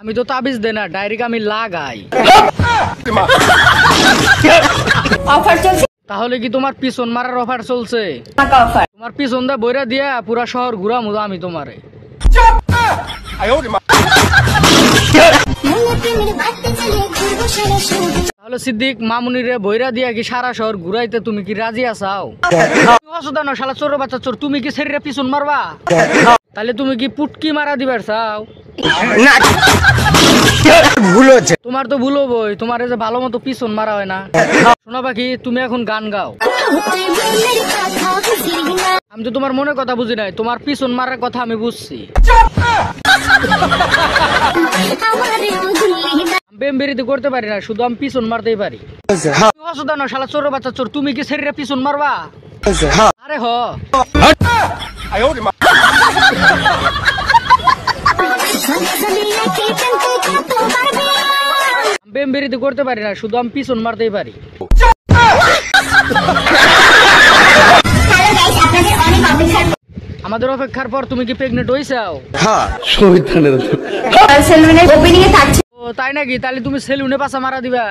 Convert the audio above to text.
আমি তো তাবিজ দেই না, ডাইরেক্ট আমি লাগাই। অফার চলছে, তাহলে কি তোমার পিছন মারার অফার চলছে? তোমার পিছন দা বইরা দিয়া পুরা শহর ঘুরামু আমি তোমারে। তাহলে সিদ্দিক মামুনিরে বইরা দিয়া কি সারা শহর ঘুরাইতে তুমি কি রাজি আছাও? অসুদা না শালা চোর বাচ্চা চোর, তুমি কি শরীরে পিছন মারবা? তাহলে তুমি কি পুটকি মারা দিবার চাও? ভুল হচ্ছে, তোমার তো ভুল হবই, তোমার যে ভালো মতো পিছন মারা হয় না। শোনা পাখি, তুমি এখন গান গাও। আমি তো তোমার মনের কথা বুঝি নাই, তোমার পিছন মারার কথা আমি বুঝছি। বেমবেরিতে করতে পারি না, শুধু আমি পিছন মারতেই পারি। অসুদা না শালা চোর বাচ্চা চোর, তুমি কি শরীরে পিছন মারবা? আরে হ বেমবেরিতে করতে পারি না, শুধু আমি পিছন মারতেই পারি। আমাদের অপেক্ষার পর তুমি কি প্রেগনেন্ট হইছাও? সেলুনের ওপেনিং এ থাকছে। ও তাই নাকি? তাহলে তুমি সেলুনে পাছা মারা দিবা।